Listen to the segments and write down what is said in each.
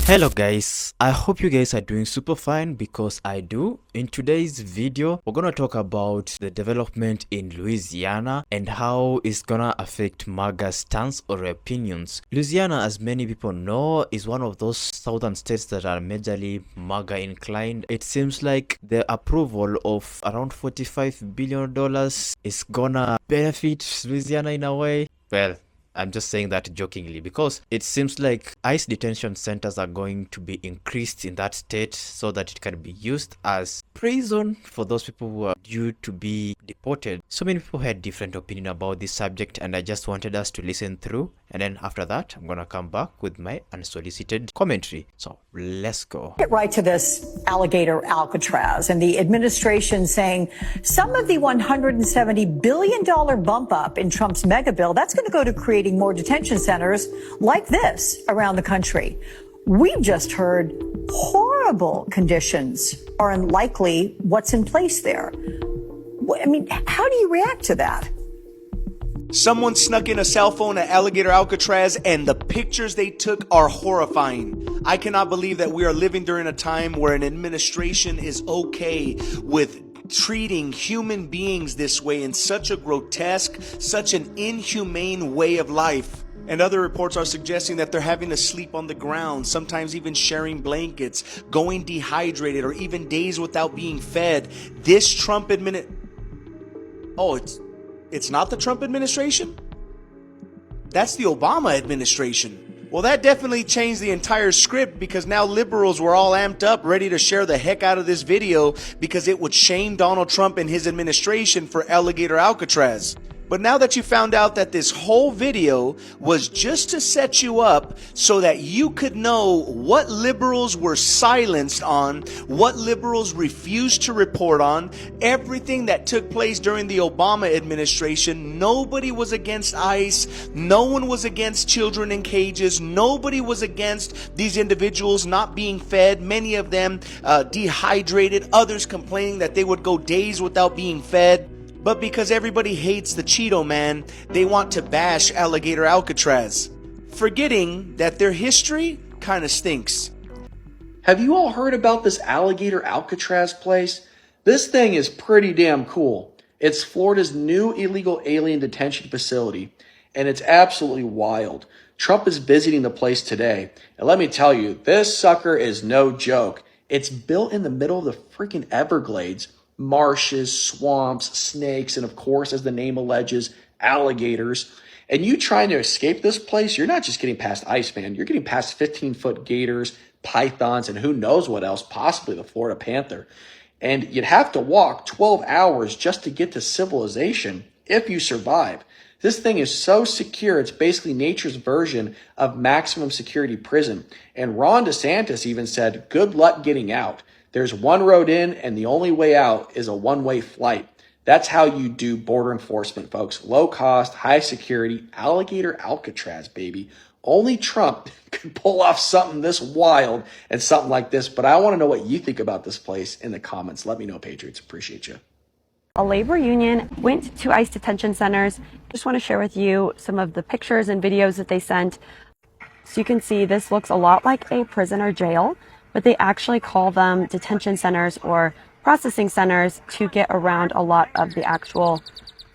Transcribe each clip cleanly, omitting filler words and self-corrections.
Hello guys, I hope you guys are doing super fine because I do. In today's video, we're gonna talk about the development in Louisiana and how it's gonna affect MAGA's stance or opinions. Louisiana, as many people know, is one of those southern states that are majorly MAGA inclined. It seems like the approval of around $45 billion is gonna benefit Louisiana in a way. Well, I'm just saying that jokingly because it seems like ICE detention centers are going to be increased in that state so that it can be used as prison for those people who are due to be deported. So many people had different opinion about this subject and I just wanted us to listen through, and then after that I'm gonna come back with my unsolicited commentary. So let's go. Get right to this Alligator Alcatraz and the administration saying some of the $170 billion bump up in Trump's mega bill, that's going to go to creating more detention centers like this around the country. We've just heard horrible conditions are unlikely what's in place there. I mean, how do you react to that? Someone snuck in a cell phone at Alligator Alcatraz and the pictures they took are horrifying. I cannot believe that we are living during a time where an administration is okay with treating human beings this way in such a grotesque, such an inhumane way of life. And other reports are suggesting that they're having to sleep on the ground, sometimes even sharing blankets, going dehydrated, or even days without being fed. This Trump it's not the Trump administration? That's the Obama administration. Well, that definitely changed the entire script because now liberals were all amped up, ready to share the heck out of this video because it would shame Donald Trump and his administration for Alligator Alcatraz. But now that you found out that this whole video was just to set you up so that you could know what liberals were silenced on, what liberals refused to report on, everything that took place during the Obama administration, nobody was against ICE, no one was against children in cages, nobody was against these individuals not being fed, many of them dehydrated, others complaining that they would go days without being fed. But because everybody hates the Cheeto Man, they want to bash Alligator Alcatraz, forgetting that their history kind of stinks. Have you all heard about this Alligator Alcatraz place? This thing is pretty damn cool. It's Florida's new illegal alien detention facility, and it's absolutely wild. Trump is visiting the place today, and let me tell you, this sucker is no joke. It's built in the middle of the freaking Everglades. Marshes, swamps, snakes, and of course, as the name alleges, alligators. And you trying to escape this place, you're not just getting past ice, man. You're getting past 15-foot gators, pythons, and who knows what else, possibly the Florida panther. And you'd have to walk 12 hours just to get to civilization if you survive. This thing is so secure, it's basically nature's version of maximum security prison. And Ron DeSantis even said, good luck getting out. There's one road in and the only way out is a one-way flight. That's how you do border enforcement, folks. Low cost, high security, Alligator Alcatraz, baby. Only Trump could pull off something this wild and something like this. But I want to know what you think about this place in the comments. Let me know, Patriots. Appreciate you. A labor union went to ICE detention centers. Just want to share with you some of the pictures and videos that they sent. So you can see this looks a lot like a prison or jail, but they actually call them detention centers or processing centers to get around a lot of the actual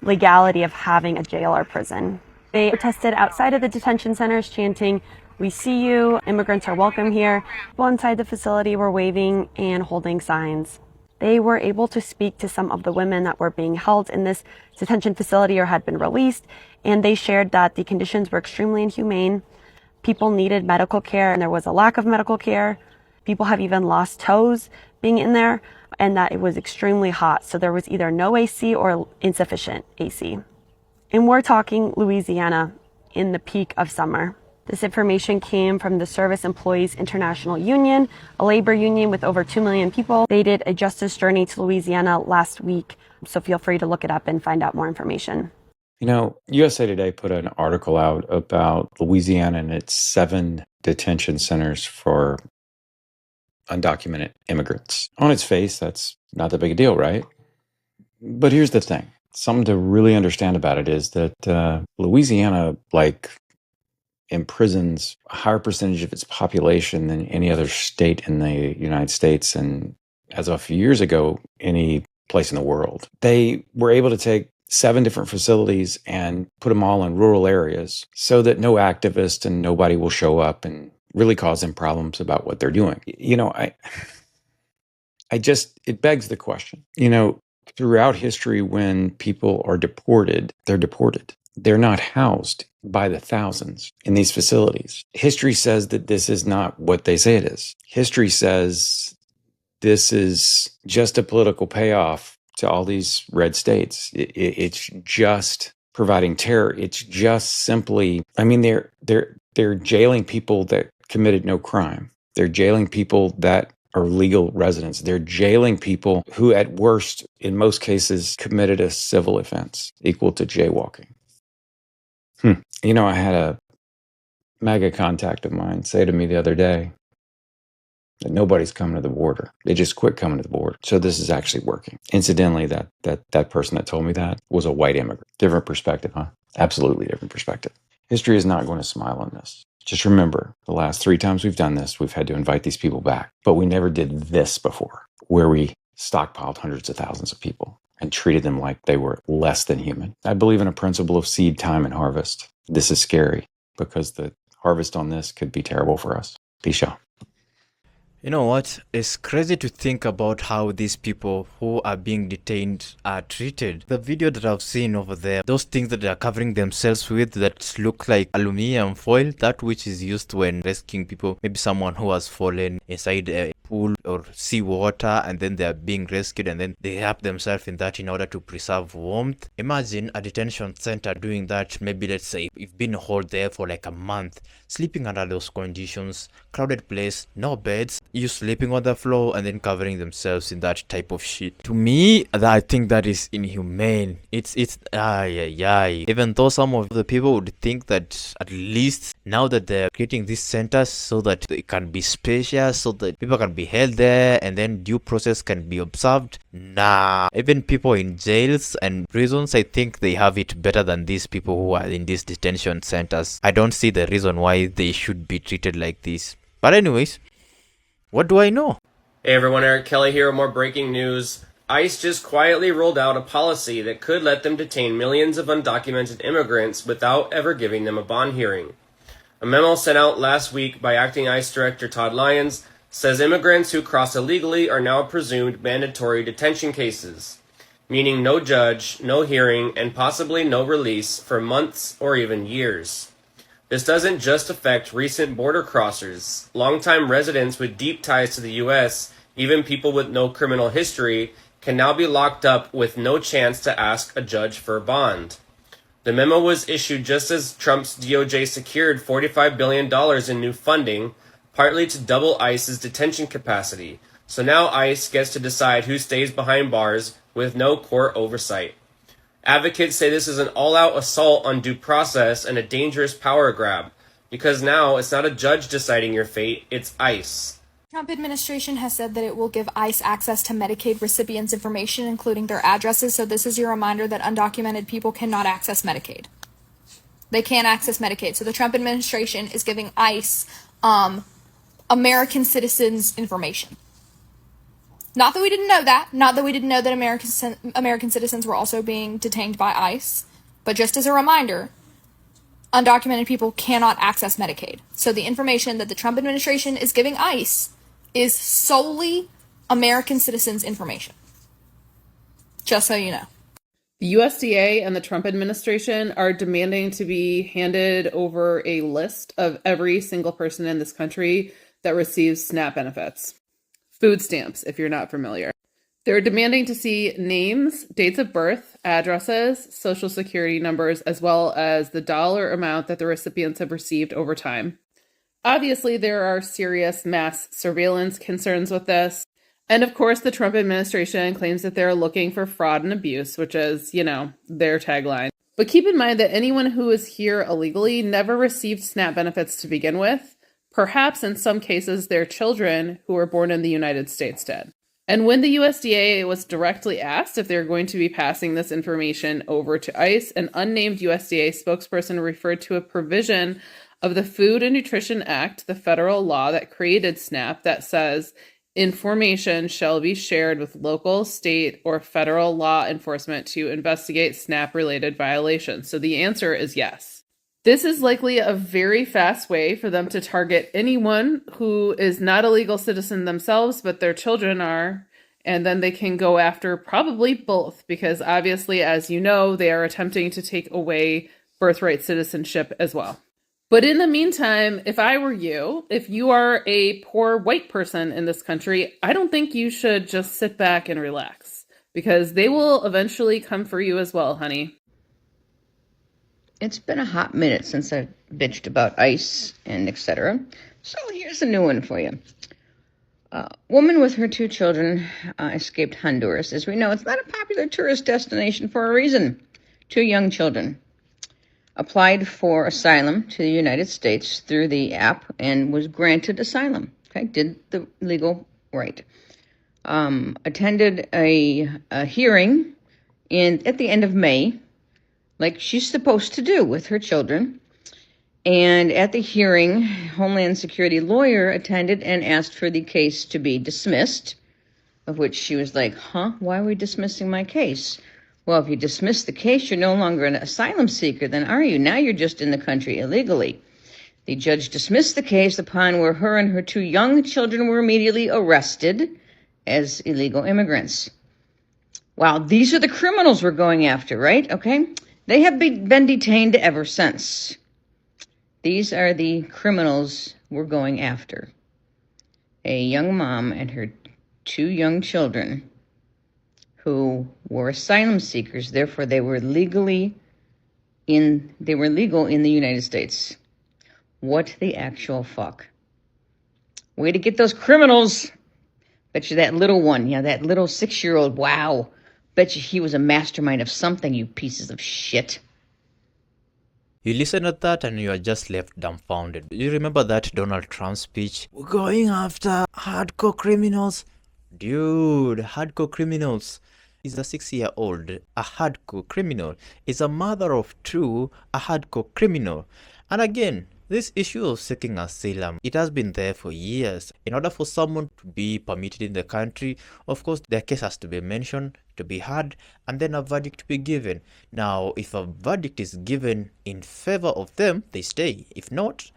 legality of having a jail or prison. They protested outside of the detention centers chanting, "We see you, immigrants are welcome here." People inside the facility were waving and holding signs. They were able to speak to some of the women that were being held in this detention facility or had been released, and they shared that the conditions were extremely inhumane. People needed medical care and there was a lack of medical care. People have even lost toes being in there, and that it was extremely hot. So there was either no AC or insufficient AC. And we're talking Louisiana in the peak of summer. This information came from the Service Employees International Union, a labor union with over 2 million people. They did a justice journey to Louisiana last week, so feel free to look it up and find out more information. You know, USA Today put an article out about Louisiana and its 7 detention centers for undocumented immigrants. On its face, that's not that big a deal, right? But here's the thing. Something to really understand about it is that Louisiana, like imprisons a higher percentage of its population than any other state in the United States, and as of a few years ago, any place in the world. They were able to take 7 different facilities and put them all in rural areas so that no activist and nobody will show up and really cause them problems about what they're doing. It begs the question, throughout history, when people are deported, they're deported. They're not housed by the thousands in these facilities. History says that this is not what they say it is. History says this is just a political payoff to all these red states. It's just providing terror. It's just simply, they're jailing people that committed no crime. They're jailing people that are legal residents. They're jailing people who, at worst, in most cases, committed a civil offense equal to jaywalking. I had a MAGA contact of mine say to me the other day that nobody's coming to the border. They just quit coming to the border. So this is actually working. Incidentally, that person that told me that was a white immigrant. Different perspective, huh? Absolutely different perspective. History is not going to smile on this. Just remember, the last 3 times we've done this, we've had to invite these people back. But we never did this before, where we stockpiled hundreds of thousands of people and treated them like they were less than human. I believe in a principle of seed time and harvest. This is scary because the harvest on this could be terrible for us. Peace out. You know what? It's crazy to think about how these people who are being detained are treated. The video that I've seen over there, those things that they are covering themselves with that look like aluminum foil, that which is used when rescuing people, maybe someone who has fallen inside a pool or sea water and then they are being rescued and then they wrap themselves in that in order to preserve warmth. Imagine a detention center doing that. Maybe let's say you've been held there for like a month, sleeping under those conditions, crowded place, no beds, you sleeping on the floor and then covering themselves in that type of shit. To me, I think that is inhumane. It's even though some of the people would think that at least now that they're creating these centers so that it can be spacious, so that people can be held there and then due process can be observed. Nah, even people in jails and prisons, I think they have it better than these people who are in these detention centers. I don't see the reason why they should be treated like this. But anyways, what do I know? Hey everyone, Eric Kelly here with more breaking news. ICE just quietly rolled out a policy that could let them detain millions of undocumented immigrants without ever giving them a bond hearing. A memo sent out last week by Acting ICE Director Todd Lyons says immigrants who cross illegally are now presumed mandatory detention cases, meaning no judge, no hearing, and possibly no release for months or even years. This doesn't just affect recent border crossers. Longtime residents with deep ties to the U.S., even people with no criminal history, can now be locked up with no chance to ask a judge for a bond. The memo was issued just as Trump's DOJ secured $45 billion in new funding, partly to double ICE's detention capacity. So now ICE gets to decide who stays behind bars with no court oversight. Advocates say this is an all-out assault on due process and a dangerous power grab, because now it's not a judge deciding your fate, it's ICE. Trump administration has said that it will give ICE access to Medicaid recipients' information, including their addresses, so this is your reminder that undocumented people cannot access Medicaid. They can't access Medicaid, so the Trump administration is giving ICE American citizens' information. Not that we didn't know that. Not that we didn't know that American citizens were also being detained by ICE. But just as a reminder, undocumented people cannot access Medicaid. So the information that the Trump administration is giving ICE is solely American citizens' information. Just so you know. The USDA and the Trump administration are demanding to be handed over a list of every single person in this country that receives SNAP benefits. Food stamps, if you're not familiar. They're demanding to see names, dates of birth, addresses, social security numbers, as well as the dollar amount that the recipients have received over time. Obviously, there are serious mass surveillance concerns with this. And of course, the Trump administration claims that they're looking for fraud and abuse, which is, their tagline. But keep in mind that anyone who is here illegally never received SNAP benefits to begin with. Perhaps in some cases, their children who were born in the United States did. And when the USDA was directly asked if they're going to be passing this information over to ICE, an unnamed USDA spokesperson referred to a provision of the Food and Nutrition Act, the federal law that created SNAP, that says information shall be shared with local, state, or federal law enforcement to investigate SNAP-related violations? So the answer is yes. This is likely a very fast way for them to target anyone who is not a legal citizen themselves, but their children are, and then they can go after probably both, because obviously, as you know, they are attempting to take away birthright citizenship as well. But in the meantime, if I were you, if you are a poor white person in this country, I don't think you should just sit back and relax, because they will eventually come for you as well, honey. It's been a hot minute since I've bitched about ICE and etc. So here's a new one for you. Woman with her 2 children escaped Honduras. As we know, it's not a popular tourist destination for a reason. 2 young children applied for asylum to the United States through the app and was granted asylum. Okay, did the legal right. Attended a hearing at the end of May, like she's supposed to do with her children. And at the hearing, Homeland Security lawyer attended and asked for the case to be dismissed, of which she was like, why are we dismissing my case? Well, if you dismiss the case, you're no longer an asylum seeker, then are you? Now you're just in the country illegally. The judge dismissed the case upon where her and her 2 young children were immediately arrested as illegal immigrants. Wow, these are the criminals we're going after, right? Okay. They have been detained ever since. These are the criminals we're going after. A young mom and her 2 young children who were asylum seekers, therefore they were legal in the United States. What the actual fuck? Way to get those criminals. Bet you that little one, that little 6-year-old, wow. Bet you he was a mastermind of something, you pieces of shit. You listen to that and you are just left dumbfounded. You remember that Donald Trump speech? We're going after hardcore criminals. Dude, hardcore criminals. Is a 6-year-old a hardcore criminal? Is a mother of 2 a hardcore criminal? And again, this issue of seeking asylum, it has been there for years. In order for someone to be permitted in the country, of course, their case has to be mentioned, to be heard, and then a verdict to be given. Now, if a verdict is given in favor of them, they stay. If not,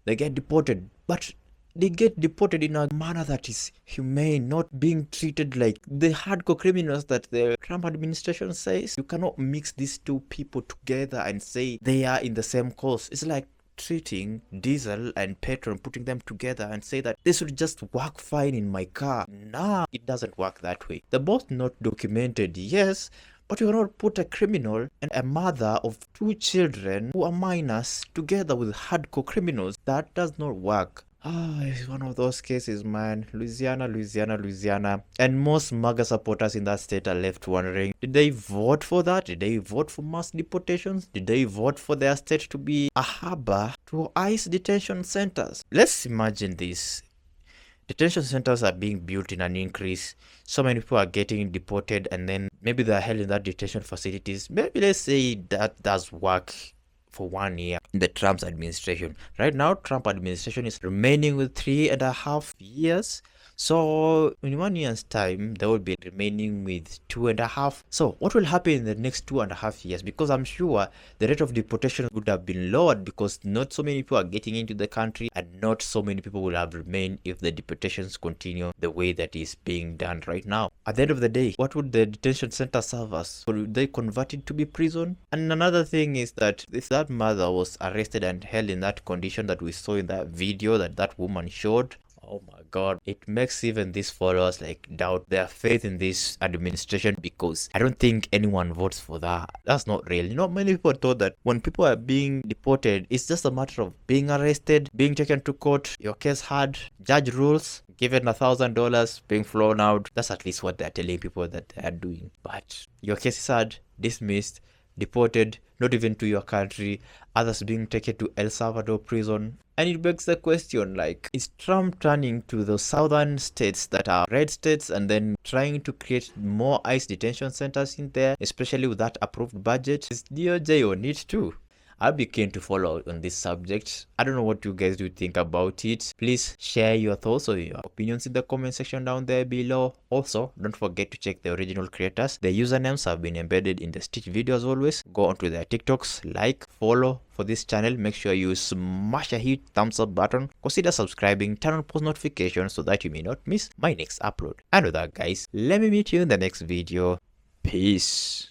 they get deported. But they get deported in a manner that is humane, not being treated like the hardcore criminals that the Trump administration says. You cannot mix these 2 people together and say they are in the same cause. It's like treating diesel and petrol, putting them together and say that this would just work fine in my car. Nah, it doesn't work that way. They're both not documented, yes, but you cannot put a criminal and a mother of 2 children who are minors together with hardcore criminals. That does not work. It's one of those cases, man. Louisiana. And most MAGA supporters in that state are left wondering, did they vote for that? Did they vote for mass deportations? Did they vote for their state to be a harbor to ICE detention centers? Let's imagine this. Detention centers are being built in an increase. So many people are getting deported and then maybe they're held in that detention facilities. Maybe let's say that does work for 1 year in the Trump administration. Right now, Trump administration is remaining with 3.5 years. So in 1 year's time, they will be remaining with 2.5. So what will happen in the next 2.5 years? Because I'm sure the rate of deportation would have been lowered because not so many people are getting into the country and not so many people will have remained if the deportations continue the way that is being done right now. At the end of the day, what would the detention center serve us? Would they convert it to be prison? And another thing is that if that mother was arrested and held in that condition that we saw in that video that woman showed, oh my god, it makes even these followers like doubt their faith in this administration because I don't think anyone votes for that. That's not real. Many people thought that when people are being deported, it's just a matter of being arrested, being taken to court, your case heard, judge rules, given $1,000, being flown out. That's at least what they're telling people that they are doing. But your case is heard, dismissed, deported, not even to your country, others being taken to El Salvador prison. And it begs the question, like, is Trump turning to the southern states that are red states and then trying to create more ICE detention centers in there, especially with that approved budget? Is DOJ on it too? I'll be keen to follow on this subject. I don't know what you guys do think about it. Please share your thoughts or your opinions in the comment section down there below. Also, don't forget to check the original creators. The usernames have been embedded in the Stitch video as always. Go onto their TikToks, like, follow for this channel. Make sure you smash a huge thumbs up button. Consider subscribing, turn on post notifications so that you may not miss my next upload. And with that guys, let me meet you in the next video. Peace.